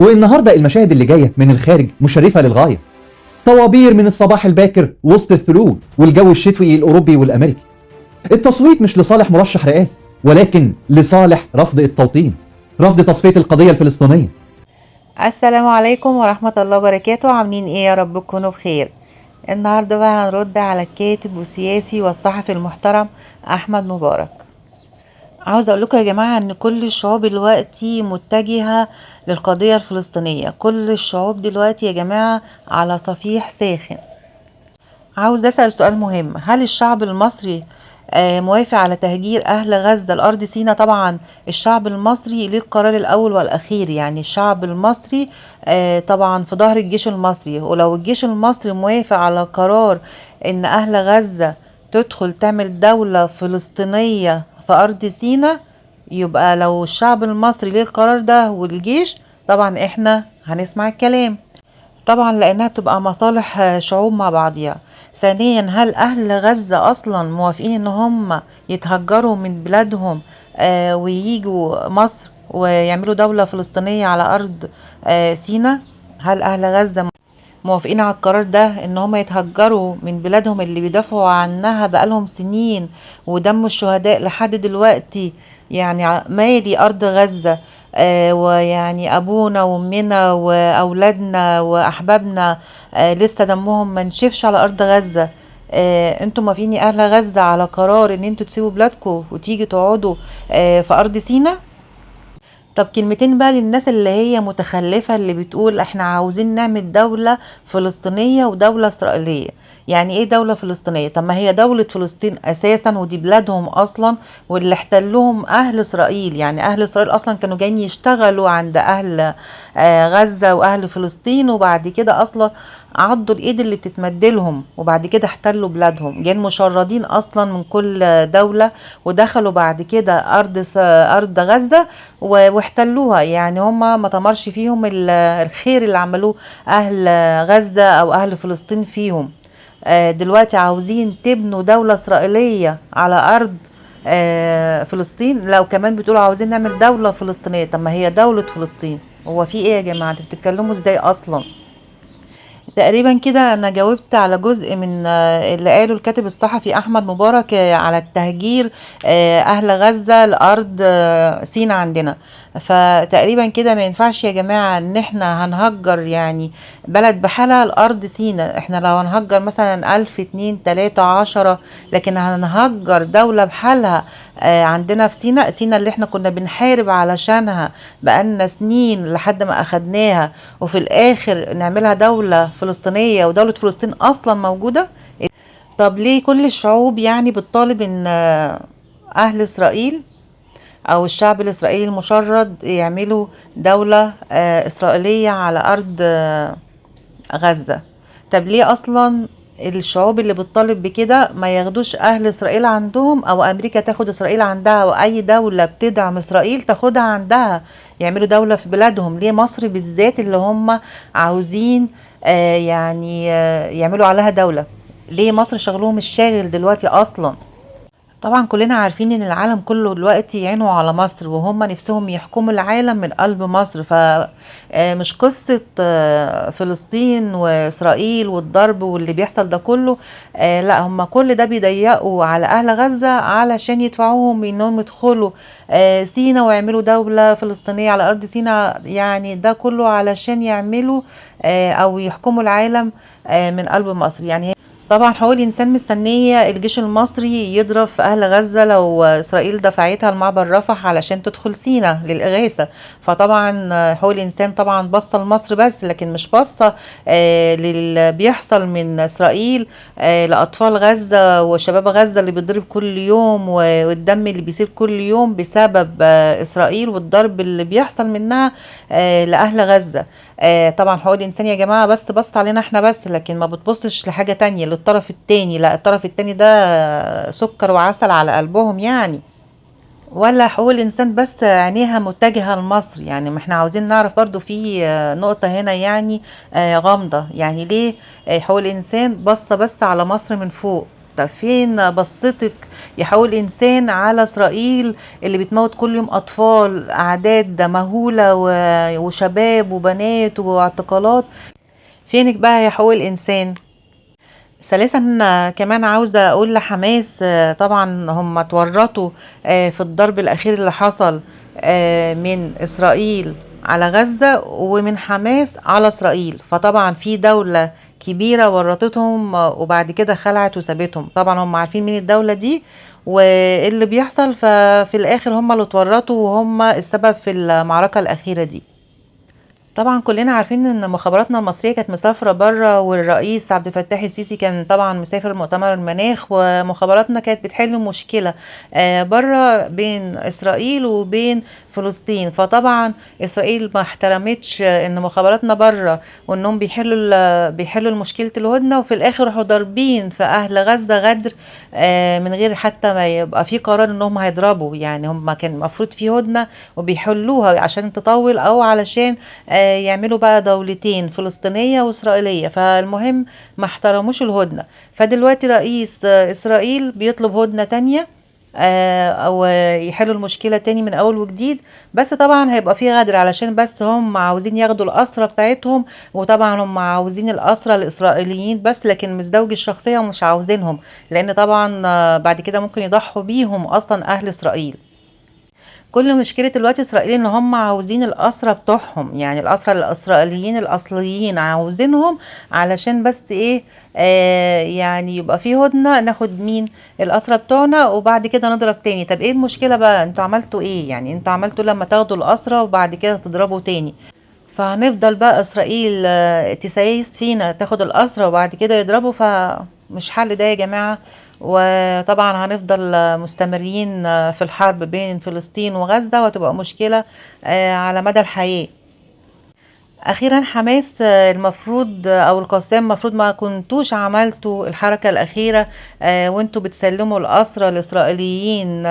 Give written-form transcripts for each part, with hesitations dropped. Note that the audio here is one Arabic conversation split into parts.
والنهارده المشاهد اللي جايه من الخارج مشرفه للغايه. طوابير من الصباح الباكر وسط الثلوج والجو الشتوي الاوروبي والامريكي. التصويت مش لصالح مرشح رئاسي، ولكن لصالح رفض التوطين، رفض تصفيه القضيه الفلسطينيه. السلام عليكم ورحمة الله وبركاته. عاملين ايه؟ يا رب تكونوا بخير. النهاردة بقى هنرد على الكاتب والسياسي والصحفي المحترم أحمد مبارك. عاوز اقول لكم يا جماعة ان كل الشعوب دلوقتي متجهة للقضية الفلسطينية، كل الشعوب دلوقتي يا جماعة على صفيح ساخن. عاوز اسأل سؤال مهم: هل الشعب المصري موافق على تهجير أهل غزة لأرض سيناء؟ طبعا الشعب المصري ليه القرار الأول والأخير، يعني الشعب المصري طبعا في ظهر الجيش المصري، ولو الجيش المصري موافق على قرار إن أهل غزة تدخل تعمل دولة فلسطينية في أرض سيناء، يبقى لو الشعب المصري ليه القرار ده والجيش، طبعا احنا هنسمع الكلام، طبعا لانها بتبقى مصالح شعوب مع بعضيها. ثانيا، هل اهل غزة اصلا موافقين ان هم يتهجروا من بلادهم وييجوا مصر ويعملوا دولة فلسطينية على ارض سيناء؟ هل اهل غزة موافقين على القرار ده ان هم يتهجروا من بلادهم اللي بيدافعوا عنها بقالهم سنين ودم الشهداء لحد دلوقتي؟ يعني مالي ارض غزة ويعني ابونا وامنا واولادنا واحبابنا لسه دمهم ما نشفش على ارض غزة. انتم موافقين يا اهل غزة على قرار ان انتوا تسيبوا بلادكم وتيجي تقعدوا في ارض سيناء؟ طب كلمتين بقى للناس اللي هي متخلفة، اللي بتقول احنا عاوزين نعمل دولة فلسطينية ودولة اسرائيلية. يعني ايه دولة فلسطينية؟ طب ما هي دولة فلسطين اساسا، ودي بلادهم اصلا، واللي احتلهم اهل اسرائيل. يعني اهل اسرائيل اصلا كانوا جايين يشتغلوا عند اهل غزة واهل فلسطين، وبعد كده اصلا عضوا الايد اللي بتتمدلهم، وبعد كده احتلوا بلادهم، جايين مشردين اصلا من كل دولة، ودخلوا بعد كده ارض غزة واحتلوها. يعني هما ما تمرش فيهم الخير اللي عملوه اهل غزة او اهل فلسطين فيهم. دلوقتي عاوزين تبنوا دولة اسرائيلية على ارض فلسطين، لو كمان بتقولوا عاوزين نعمل دولة فلسطينية. طب ما هي دولة فلسطين، هو في ايه يا جماعة؟ انتوا بتتكلموا ازاي اصلا؟ تقريبا كده انا جاوبت على جزء من اللي قاله الكاتب الصحفي احمد مبارك على التهجير اهل غزة لارض سيناء عندنا. فتقريبا كده ما ينفعش يا جماعة ان احنا هنهجر يعني بلد بحالها لارض سيناء. احنا لو هنهجر مثلا 1000 2 3 10، لكن هنهجر دولة بحالها عندنا في سيناء اللي احنا كنا بنحارب علشانها بقالنا سنين لحد ما اخدناها، وفي الاخر نعملها دولة فلسطينية ودولة فلسطين اصلا موجودة؟ طب ليه كل الشعوب يعني بتطالب ان اهل اسرائيل او الشعب الاسرائيلي المشرد يعملوا دولة اسرائيلية على ارض غزة؟ طب ليه اصلا الشعوب اللي بتطالب بكده ما ياخدوش اهل اسرائيل عندهم، او امريكا تاخد اسرائيل عندها، او اي دولة بتدعم اسرائيل تاخدها عندها، يعملوا دولة في بلادهم؟ ليه مصر بالذات اللي هم عاوزين يعملوا عليها دولة؟ ليه مصر شغلهم الشاغل دلوقتي اصلا؟ طبعا كلنا عارفين ان العالم كله دلوقتي عينه على مصر، وهم نفسهم يحكموا العالم من قلب مصر. فمش قصة فلسطين واسرائيل والضرب واللي بيحصل ده كله، لا، هم كل ده بيضيقوا على اهل غزة علشان يدفعوهم انهم يدخلوا سينا ويعملوا دولة فلسطينية على ارض سينا. يعني ده كله علشان يعملوا او يحكموا العالم من قلب مصر. يعني طبعا حقوق الانسان مستنيه الجيش المصري يضرب في اهل غزه لو اسرائيل دفعتها لمعبر رفح علشان تدخل سيناء للاغاثه. فطبعا حقوق الانسان طبعا باصه لمصر بس، لكن مش باصه للي بيحصل من اسرائيل لاطفال غزه وشباب غزه اللي بيتضرب كل يوم، والدم اللي بيسيل كل يوم بسبب اسرائيل، والضرب اللي بيحصل منها لاهل غزه. طبعا حقوق الانسان يا جماعه بس بصت علينا احنا بس، لكن ما بتبصش لحاجه تانية للطرف التاني. لا، الطرف التاني ده سكر وعسل على قلبهم يعني. ولا حقوق الانسان بس عينيها متجهه لمصر؟ يعني ما احنا عاوزين نعرف برضو في نقطه هنا يعني غامضه. يعني ليه حقوق الانسان باصه بس على مصر من فوق؟ طب فين بصتك يا حقوق الإنسان على إسرائيل اللي بتموت كل يوم أطفال أعداد مهولة وشباب وبنات واعتقالات؟ فينك بقى يا حقوق الإنسان؟ ثالثا كمان عاوزة أقول لحماس، طبعا هم اتورطوا في الضرب الأخير اللي حصل من إسرائيل على غزة ومن حماس على إسرائيل. فطبعا في دولة كبيرة ورطتهم وبعد كده خلعت وسابتهم. طبعا هم عارفين مين الدولة دي واللي بيحصل، ففي الآخر هم اللي اتورطوا وهم السبب في المعركة الأخيرة دي. طبعا كلنا عارفين ان مخابراتنا المصريه كانت مسافره بره، والرئيس عبد الفتاح السيسي كان طبعا مسافر مؤتمر المناخ، ومخابراتنا كانت بتحل مشكله بره بين اسرائيل وبين فلسطين. فطبعا اسرائيل ما احترمتش ان مخابراتنا بره وانهم بيحلوا مشكله الهدنه، وفي الاخر راحوا ضاربين في اهل غزه غدر من غير حتى ما يبقى في قرار انهم هيضربوا. يعني هم كان المفروض في هدنه وبيحلوها عشان تطول او علشان يعملوا بقى دولتين فلسطينية وإسرائيلية. فالمهم ما احترموش الهدنة. فدلوقتي رئيس إسرائيل بيطلب هدنة تانية او يحلوا المشكلة تاني من اول وجديد. بس طبعا هيبقى فيه غدر علشان بس هم عاوزين ياخدوا الأسرى بتاعتهم، وطبعا هم عاوزين الأسرى الإسرائيليين بس، لكن مزدوج الشخصية ومش عاوزينهم، لان طبعا بعد كده ممكن يضحوا بيهم اصلا اهل إسرائيل. كل مشكلة دلوقتي اسرائيل ان هم عاوزين الاسرى بتوعهم، يعني الاسرى الاسرائيليين الاصليين عاوزينهم علشان بس ايه، يعني يبقى في هدنة ناخد مين الاسرى بتوعنا وبعد كده نضرب تاني. طب ايه المشكلة بقى؟ انتوا عملتوا ايه؟ يعني انتوا عملتوا لما تاخدوا الاسرى وبعد كده تضربوا تاني؟ فهنفضل بقى اسرائيل تسايس فينا تاخد الاسرى وبعد كده يضربوا؟ فمش حل ده يا جماعة. وطبعا هنفضل مستمرين في الحرب بين فلسطين وغزة، وهتبقى مشكلة على مدى الحياة. اخيرا حماس المفروض او القسام المفروض ما كنتوش عملتوا الحركة الاخيرة وانتوا بتسلموا الاسرى الاسرائيليين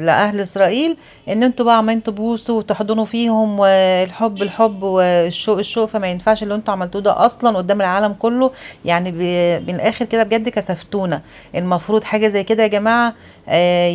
لاهل اسرائيل، ان انتوا بقى عمالين تبوسوا وتحضنوا فيهم، والحب الحب والشوق الشوق. فما ينفعش اللي انتوا عملتوه ده اصلا قدام العالم كله. يعني من الاخر كده بجد كسفتونا. المفروض حاجة زي كده يا جماعة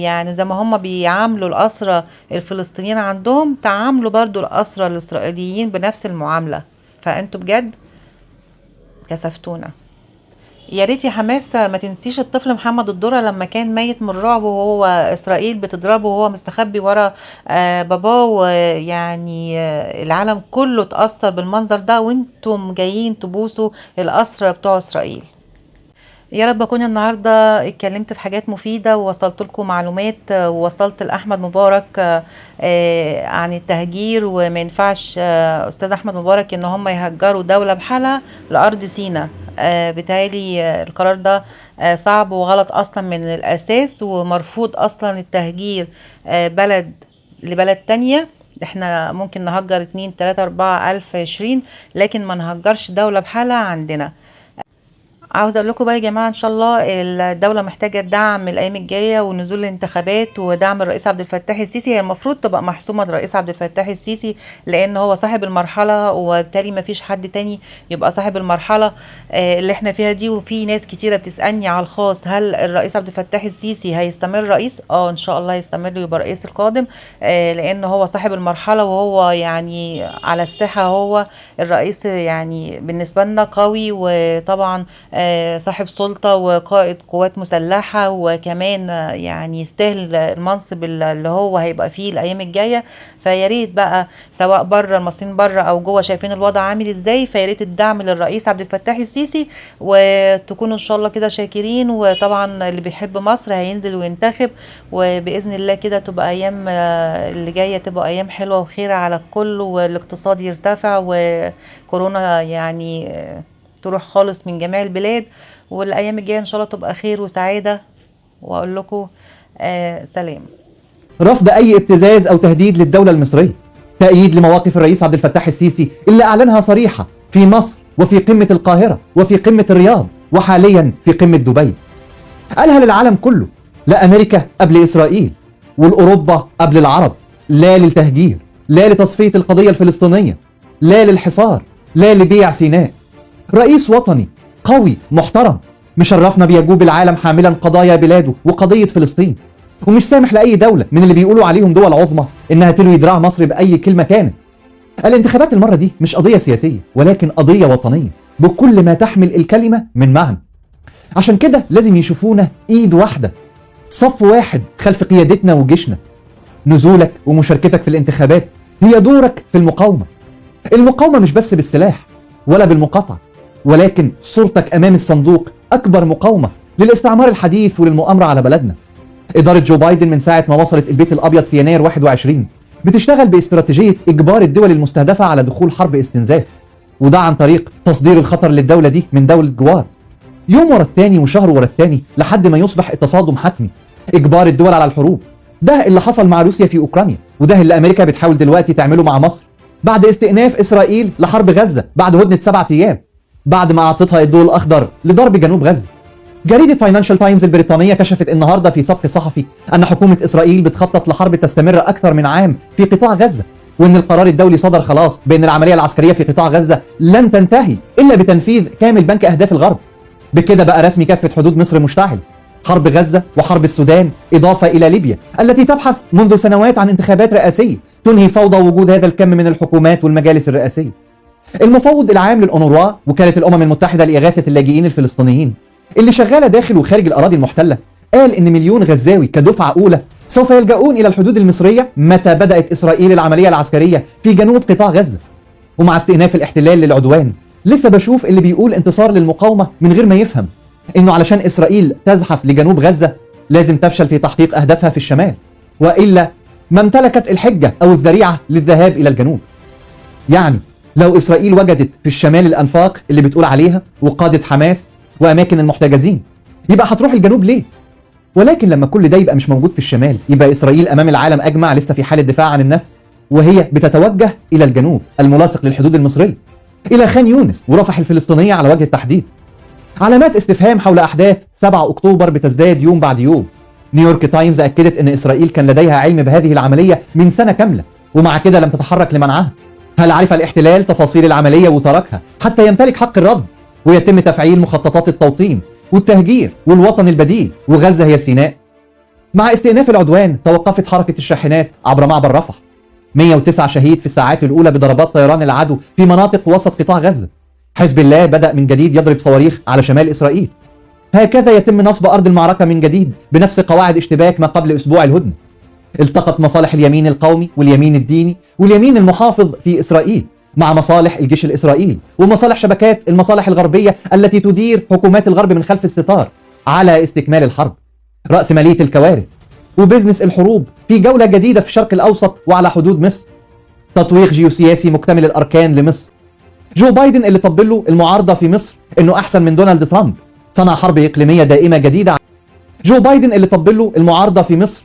يعني زي ما هم بيعاملوا الأسرى الفلسطينيين عندهم، تعاملوا برضو الأسرى الإسرائيليين بنفس المعاملة. فأنتوا بجد كسفتونا. يا ريت يا حماس ما تنسيش الطفل محمد الدرة لما كان ميت من الرعب وهو إسرائيل بتضربه وهو مستخبي ورا باباه، ويعني العالم كله اتأثر بالمنظر ده، وانتم جايين تبوسوا الأسرى بتوع إسرائيل. يا رب اكون النهارده اتكلمت في حاجات مفيده ووصلت لكم معلومات، ووصلت لاحمد مبارك عن التهجير. وما ينفعش استاذ احمد مبارك ان هم يهجروا دوله بحالها لارض سيناء. بتهيألي القرار ده صعب وغلط اصلا من الاساس، ومرفوض اصلا التهجير بلد لبلد تانية. احنا ممكن نهجر 2 3 4 ألف 20، لكن ما نهجرش دولة بحالها عندنا. عاوز اقول لكم بقى يا جماعه، ان شاء الله الدوله محتاجه دعم الايام الجايه ونزول الانتخابات ودعم الرئيس عبد الفتاح السيسي. هي المفروض تبقى محسومه للرئيس عبد الفتاح السيسي، لان هو صاحب المرحله، وبالتالي ما فيش حد تاني يبقى صاحب المرحله اللي احنا فيها دي. وفي ناس كتيره بتسالني على الخاص، هل الرئيس عبد الفتاح السيسي هيستمر رئيس؟ ان شاء الله هيستمر ويبقى رئيس القادم، لان هو صاحب المرحله، وهو يعني على الساحه هو الرئيس يعني بالنسبه لنا قوي، وطبعا صاحب سلطة وقائد قوات مسلحة، وكمان يعني يستاهل المنصب اللي هو هيبقى فيه الأيام الجاية. فياريت بقى سواء بره المصريين بره أو جوه شايفين الوضع عامل ازاي، فياريت الدعم للرئيس عبد الفتاح السيسي، وتكونوا ان شاء الله كده شاكرين. وطبعا اللي بيحب مصر هينزل وينتخب، وبإذن الله كده تبقى أيام اللي جاية تبقى أيام حلوة وخيرة على الكل، والاقتصاد يرتفع، وكورونا يعني تروح خالص من جميع البلاد، والايام الجايه ان شاء الله تبقى خير وسعاده. واقول لكم سلام. رفض اي ابتزاز او تهديد للدوله المصريه، تأييد لمواقف الرئيس عبد الفتاح السيسي اللي اعلنها صريحه في مصر وفي قمه القاهره وفي قمه الرياض وحاليا في قمه دبي. قالها للعالم كله: لا امريكا قبل اسرائيل، والاوروبا قبل العرب، لا للتهجير، لا لتصفيه القضيه الفلسطينيه، لا للحصار، لا لبيع سيناء. رئيس وطني قوي محترم مشرفنا بيجوب العالم حاملا قضايا بلاده وقضية فلسطين، ومش سامح لأي دولة من اللي بيقولوا عليهم دول عظمى إنها تلوي دراع مصر بأي كلمة كانت. الانتخابات المرة دي مش قضية سياسية ولكن قضية وطنية بكل ما تحمل الكلمة من معنى. عشان كده لازم يشوفونا إيد واحدة، صف واحد خلف قيادتنا وجيشنا. نزولك ومشاركتك في الانتخابات هي دورك في المقاومة. المقاومة مش بس بالسلاح ولا بالمقاطعة، ولكن صورتك أمام الصندوق أكبر مقاومة للاستعمار الحديث وللمؤامرة على بلدنا. إدارة جو بايدن من ساعة ما وصلت البيت الأبيض في يناير 21 بتشتغل باستراتيجية إجبار الدول المستهدفة على دخول حرب استنزاف، وده عن طريق تصدير الخطر للدولة دي من دولة جوار، يوم ورا التاني وشهر ورا التاني لحد ما يصبح التصادم حتمي. إجبار الدول على الحروب، ده اللي حصل مع روسيا في أوكرانيا، وده اللي أمريكا بتحاول دلوقتي تعمله مع مصر بعد استئناف إسرائيل لحرب غزة بعد هدنة 7 أيام، بعد ما أعطتها الضوء الأخضر لضرب جنوب غزة. جريدة فاينانشال تايمز البريطانية كشفت النهاردة في سبق صحفي أن حكومة إسرائيل بتخطط لحرب تستمر أكثر من عام في قطاع غزة، وأن القرار الدولي صدر خلاص بأن العملية العسكرية في قطاع غزة لن تنتهي إلا بتنفيذ كامل بنك أهداف الغرب. بكده بقى رسمي كافة حدود مصر مشتعل، حرب غزة وحرب السودان إضافة إلى ليبيا التي تبحث منذ سنوات عن انتخابات رئاسية تنهي فوضى وجود هذا الكم من الحكومات والمجالس الرئاسية. المفوض العام للأونروا وكالة الأمم المتحدة لإغاثة اللاجئين الفلسطينيين اللي شغالة داخل وخارج الأراضي المحتلة قال إن مليون غزاوي كدفعة أولى سوف يلجؤون إلى الحدود المصرية متى بدأت إسرائيل العملية العسكرية في جنوب قطاع غزة. ومع استئناف الاحتلال للعدوان لسه بشوف اللي بيقول انتصار للمقاومة من غير ما يفهم إنه علشان إسرائيل تزحف لجنوب غزة لازم تفشل في تحقيق أهدافها في الشمال، وإلا ما امتلكت الحجة أو الذريعة للذهاب إلى الجنوب. يعني لو إسرائيل وجدت في الشمال الأنفاق اللي بتقول عليها وقادة حماس وأماكن المحتجزين، يبقى هتروح الجنوب ليه؟ ولكن لما كل ده يبقى مش موجود في الشمال، يبقى إسرائيل أمام العالم أجمع لسه في حالة دفاع عن النفس، وهي بتتوجه إلى الجنوب الملاصق للحدود المصرية، إلى خان يونس ورفح الفلسطينية على وجه التحديد. علامات استفهام حول أحداث 7 أكتوبر بتزداد يوم بعد يوم. نيويورك تايمز أكدت أن إسرائيل كان لديها علم بهذه العملية من سنة كاملة، ومع كده لم تتحرك لمنعها. هل عرف الاحتلال تفاصيل العملية وتركها حتى يمتلك حق الرد ويتم تفعيل مخططات التوطين والتهجير والوطن البديل وغزة هي سيناء؟ مع استئناف العدوان توقفت حركة الشاحنات عبر معبر رفح. 109 شهيد في الساعات الأولى بضربات طيران العدو في مناطق وسط قطاع غزة. حزب الله بدأ من جديد يضرب صواريخ على شمال إسرائيل. هكذا يتم نصب أرض المعركة من جديد بنفس قواعد اشتباك ما قبل أسبوع الهدنة. التقت مصالح اليمين القومي واليمين الديني واليمين المحافظ في إسرائيل مع مصالح الجيش الإسرائيلي ومصالح شبكات المصالح الغربية التي تدير حكومات الغرب من خلف الستار على استكمال الحرب. رأسمالية الكوارث وبزنس الحروب في جولة جديدة في الشرق الأوسط وعلى حدود مصر. تطويق جيوسياسي مكتمل الأركان لمصر. جو بايدن اللي طبل له المعارضة في مصر إنه أحسن من دونالد ترامب صنع حرب إقليمية دائمة جديدة. جو بايدن اللي طبل له المعارضة في مصر